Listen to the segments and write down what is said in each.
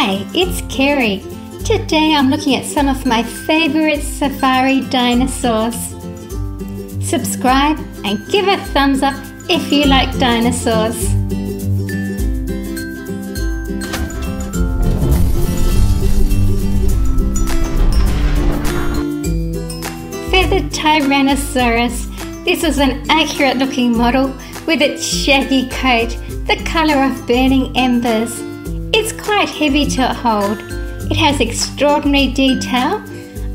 Hi, it's Kerry. Today I'm looking at some of my favourite safari dinosaurs. Subscribe and give a thumbs up if you like dinosaurs. Feathered Tyrannosaurus. This is an accurate looking model with its shaggy coat, the colour of burning embers. It's quite heavy to hold. It has extraordinary detail.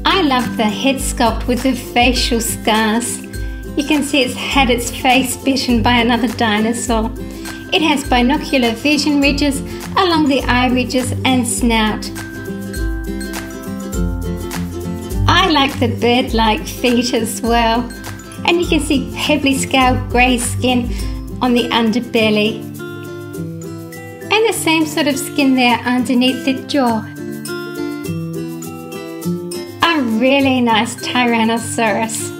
I love the head sculpt with the facial scars. You can see it's had its face bitten by another dinosaur. It has binocular vision ridges along the eye ridges and snout. I like the bird-like feet as well. And you can see pebbly scaled grey skin on the underbelly. And the same sort of skin there underneath the jaw. A really nice Tyrannosaurus.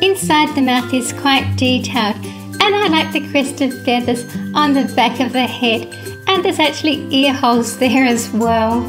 Inside the mouth is quite detailed, and I like the crest of feathers on the back of the head, and there's actually ear holes there as well.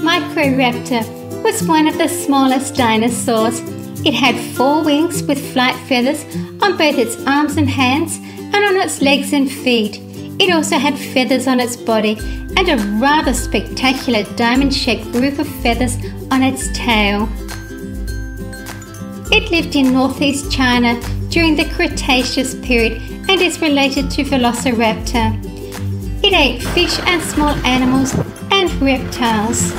Microraptor was one of the smallest dinosaurs. It had 4 wings with flight feathers on both its arms and hands and on its legs and feet. It also had feathers on its body and a rather spectacular diamond-shaped group of feathers on its tail. It lived in northeast China during the Cretaceous period and is related to Velociraptor. It ate fish and small animals and reptiles.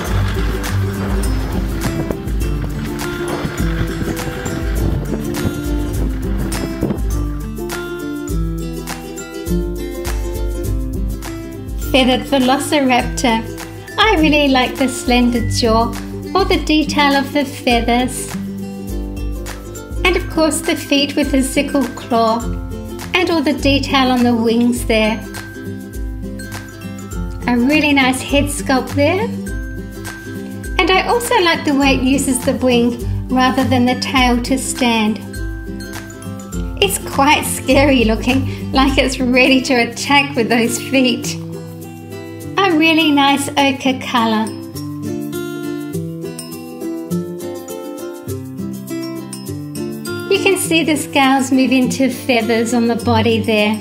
Feathered Velociraptor. I really like the slender jaw or the detail of the feathers. And of course the feet with the sickle claw and all the detail on the wings there. A really nice head sculpt there. And I also like the way it uses the wing rather than the tail to stand. It's quite scary looking, like it's ready to attack with those feet. A really nice ochre colour. You can see the scales move into feathers on the body there.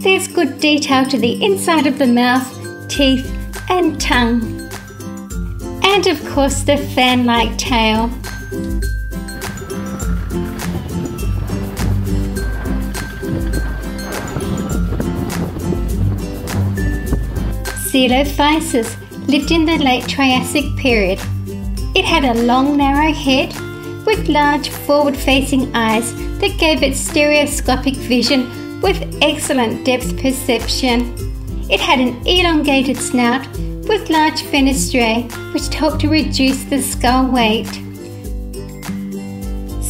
There's good detail to the inside of the mouth, teeth and tongue. And of course the fan-like tail. Coelophysis lived in the late Triassic period. It had a long narrow head with large forward-facing eyes that gave it stereoscopic vision with excellent depth perception. It had an elongated snout with large fenestrae which helped to reduce the skull weight.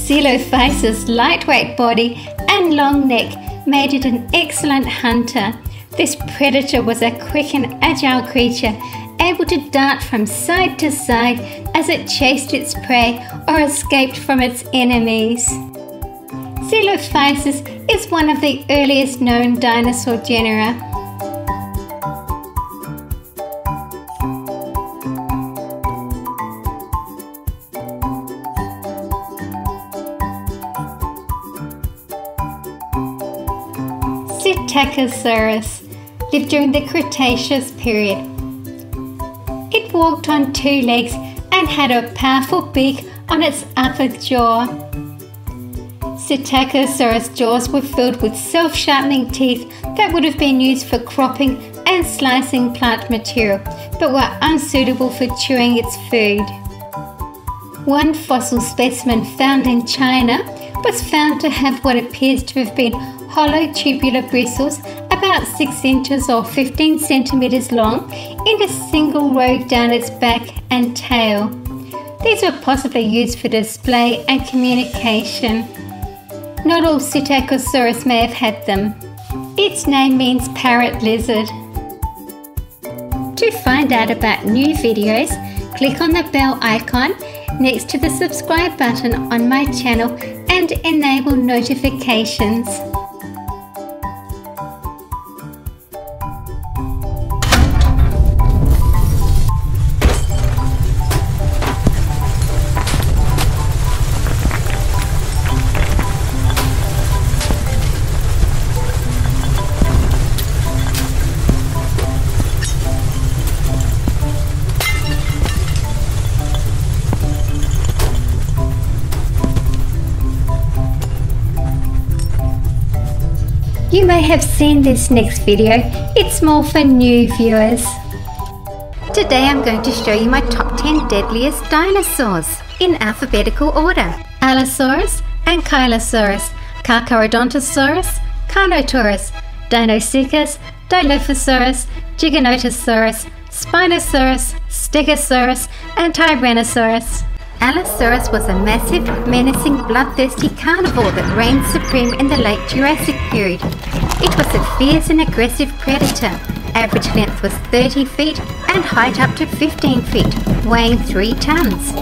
Coelophysis' lightweight body and long neck made it an excellent hunter. This predator was a quick and agile creature, able to dart from side to side as it chased its prey or escaped from its enemies. Coelophysis is one of the earliest known dinosaur genera. Psittacosaurus lived during the Cretaceous period. It walked on 2 legs and had a powerful beak on its upper jaw. Psittacosaurus jaws were filled with self-sharpening teeth that would have been used for cropping and slicing plant material, but were unsuitable for chewing its food. One fossil specimen found in China was found to have what appears to have been hollow tubular bristles about 6 inches or 15 centimeters long in a single row down its back and tail. These were possibly used for display and communication. Not all Psittacosaurus may have had them. Its name means parrot lizard. To find out about new videos, click on the bell icon next to the subscribe button on my channel and enable notifications. You may have seen this next video, it's more for new viewers. Today I'm going to show you my top 10 deadliest dinosaurs in alphabetical order. Allosaurus and Coelophysis, Carcharodontosaurus, Carnotaurus, Dinosaurs, Dilophosaurus, Giganotosaurus, Spinosaurus, Stegosaurus and Tyrannosaurus. Allosaurus was a massive, menacing, bloodthirsty carnivore that reigned supreme in the late Jurassic period. It was a fierce and aggressive predator. Average length was 30 feet and height up to 15 feet, weighing 3 tons.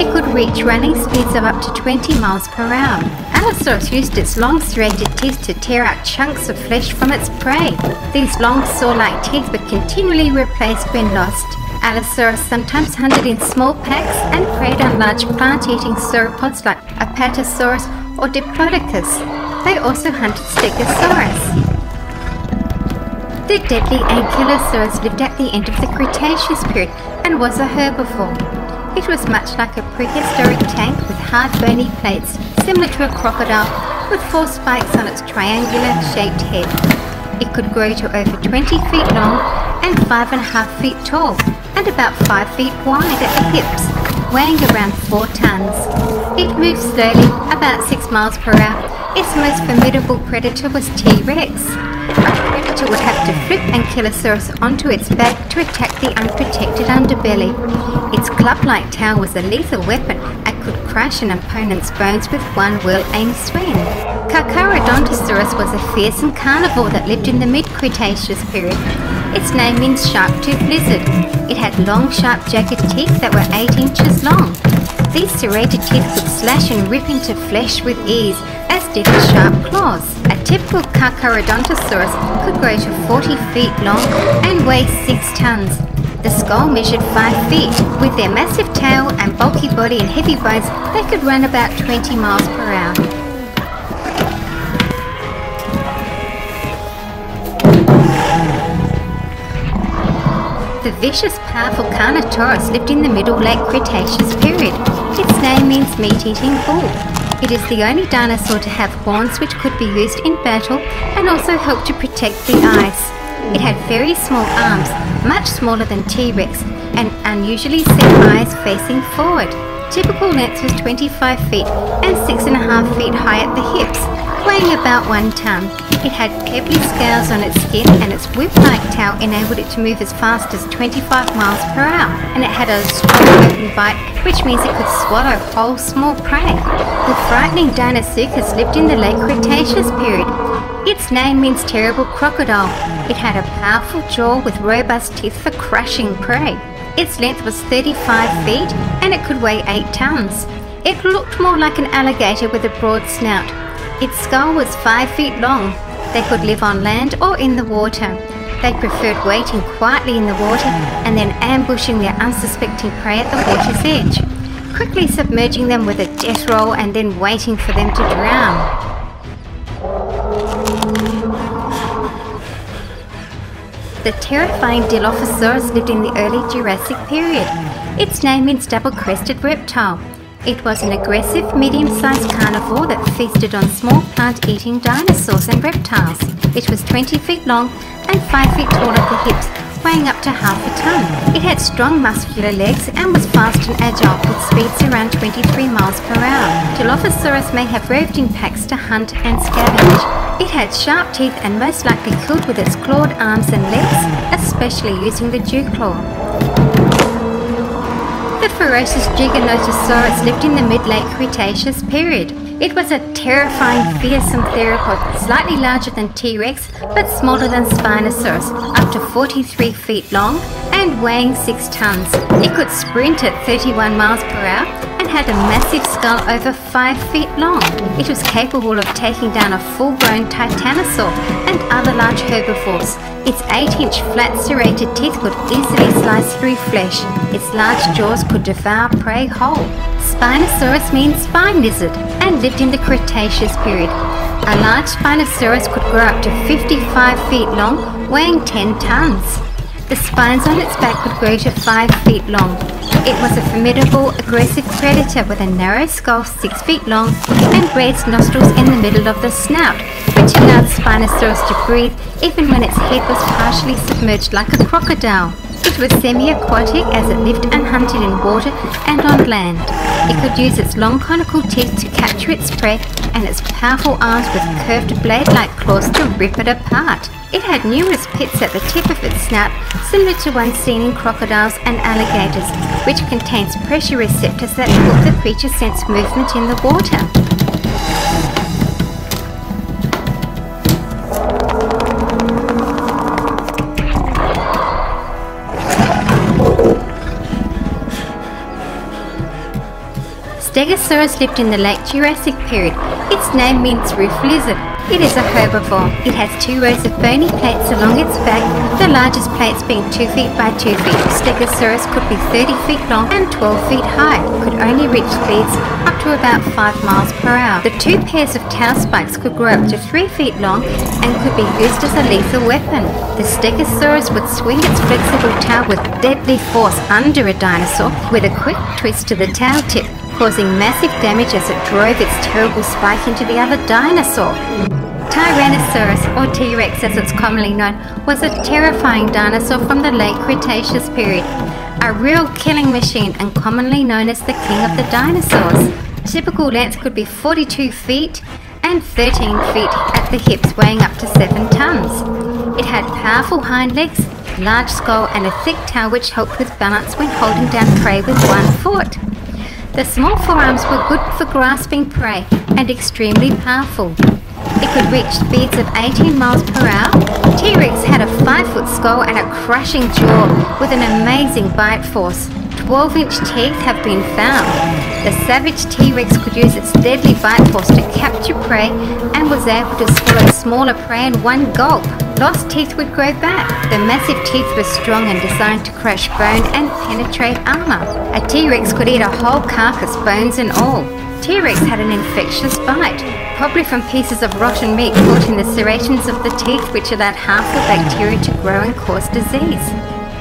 It could reach running speeds of up to 20 miles per hour. Allosaurus used its long serrated teeth to tear out chunks of flesh from its prey. These long saw-like teeth were continually replaced when lost. Allosaurus sometimes hunted in small packs and preyed on large plant-eating sauropods like Apatosaurus or Diplodocus. They also hunted Stegosaurus. The deadly Ankylosaurus lived at the end of the Cretaceous period and was a herbivore. It was much like a prehistoric tank with hard bony plates, similar to a crocodile, with 4 spikes on its triangular-shaped head. It could grow to over 20 feet long and 5.5 feet tall, and about 5 feet wide at the hips, weighing around 4 tons. It moved slowly, about 6 miles per hour. Its most formidable predator was T-Rex. A predator would have to flip Ankylosaurus onto its back to attack the unprotected underbelly. Its club-like tail was a lethal weapon and could crush an opponent's bones with one well-aimed swing. Carcharodontosaurus was a fearsome carnivore that lived in the mid-Cretaceous period. Its name means sharp-toothed lizard. It had long, sharp, jagged teeth that were 8 inches long. These serrated teeth could slash and rip into flesh with ease, as did its sharp claws. A typical Carcharodontosaurus could grow to 40 feet long and weigh 6 tons. The skull measured 5 feet. With their massive tail and bulky body and heavy bones, they could run about 20 miles per hour. The vicious, powerful Carnotaurus lived in the Middle Late Cretaceous period. Its name means meat-eating bull. It is the only dinosaur to have horns which could be used in battle and also help to protect the eyes. It had very small arms, much smaller than T-Rex, and unusually set eyes facing forward. Typical length was 25 feet and 6.5 feet high at the hips, weighing about 1 ton. It had pebbly scales on its skin, and its whip-like tail enabled it to move as fast as 25 miles per hour, and it had a strong open bite, which means it could swallow whole small prey. The frightening Dinosaurs lived in the late Cretaceous period. Its name means terrible crocodile. It had a powerful jaw with robust teeth for crushing prey. Its length was 35 feet and it could weigh 8 tons. It looked more like an alligator with a broad snout. Its skull was 5 feet long. They could live on land or in the water. They preferred waiting quietly in the water and then ambushing their unsuspecting prey at the water's edge, quickly submerging them with a death roll and then waiting for them to drown. The terrifying Dilophosaurus lived in the early Jurassic period. Its name means double-crested reptile. It was an aggressive, medium-sized carnivore that feasted on small plant-eating dinosaurs and reptiles. It was 20 feet long and 5 feet tall at the hips, weighing up to half a ton. It had strong muscular legs and was fast and agile, with speeds around 23 miles per hour. Dilophosaurus may have roved in packs to hunt and scavenge. It had sharp teeth and most likely killed with its clawed arms and legs, especially using the dew claw. The ferocious Giganotosaurus lived in the mid-late Cretaceous period. It was a terrifying, fearsome theropod, slightly larger than T-Rex but smaller than Spinosaurus, up to 43 feet long and weighing 6 tons. It could sprint at 31 miles per hour and had a massive skull over 5 feet long. It was capable of taking down a full-grown titanosaur and other large herbivores. Its 8-inch flat serrated teeth could easily slice through flesh. Its large jaws could devour prey whole. Spinosaurus means spine lizard and lived in the Cretaceous period. A large Spinosaurus could grow up to 55 feet long, weighing 10 tons. The spines on its back could grow to 5 feet long. It was a formidable, aggressive predator with a narrow skull 6 feet long and raised nostrils in the middle of the snout, which allowed Spinosaurus to breathe even when its head was partially submerged like a crocodile. It was semi-aquatic as it lived and hunted in water and on land. It could use its long conical teeth to capture its prey and its powerful arms with curved blade-like claws to rip it apart. It had numerous pits at the tip of its snout, similar to one seen in crocodiles and alligators, which contains pressure receptors that help the creature sense movement in the water. Stegosaurus lived in the late Jurassic period. Its name means roof lizard. It is a herbivore. It has 2 rows of bony plates along its back, the largest plates being 2 feet by 2 feet. Stegosaurus could be 30 feet long and 12 feet high. It could only reach speeds up to about 5 miles per hour. The 2 pairs of tail spikes could grow up to 3 feet long and could be used as a lethal weapon. The Stegosaurus would swing its flexible tail with deadly force under a dinosaur with a quick twist to the tail tip, causing massive damage as it drove its terrible spike into the other dinosaur. Tyrannosaurus, or T-Rex as it's commonly known, was a terrifying dinosaur from the late Cretaceous period. A real killing machine and commonly known as the king of the dinosaurs. Typical length could be 42 feet and 13 feet at the hips, weighing up to 7 tons. It had powerful hind legs, large skull and a thick tail which helped with balance when holding down prey with 1 foot. The small forearms were good for grasping prey and extremely powerful. It could reach speeds of 18 miles per hour. T-Rex had a 5-foot skull and a crushing jaw with an amazing bite force. 12-inch teeth have been found. The savage T-Rex could use its deadly bite force to capture prey and was able to swallow smaller prey in one gulp. Lost teeth would grow back. The massive teeth were strong and designed to crush bone and penetrate armor. A T-Rex could eat a whole carcass, bones and all. T-Rex had an infectious bite, probably from pieces of rotten meat caught in the serrations of the teeth, which allowed harmful bacteria to grow and cause disease.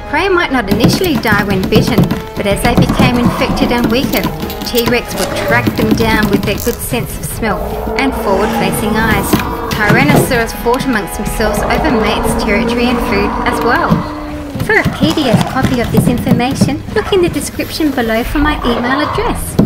Prey might not initially die when bitten, but as they became infected and weaker, T-Rex would track them down with their good sense of smell and forward-facing eyes. Tyrannosaurs fought amongst themselves over mates, territory and food as well. For a PDF copy of this information, look in the description below for my email address.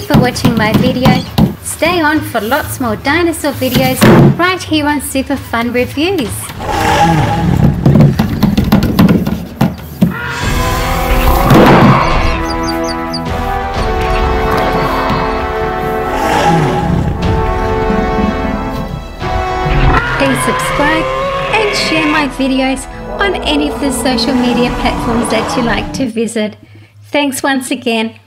For watching my video. Stay on for lots more dinosaur videos right here on Super Fun Reviews. Please subscribe and share my videos on any of the social media platforms that you like to visit. Thanks once again.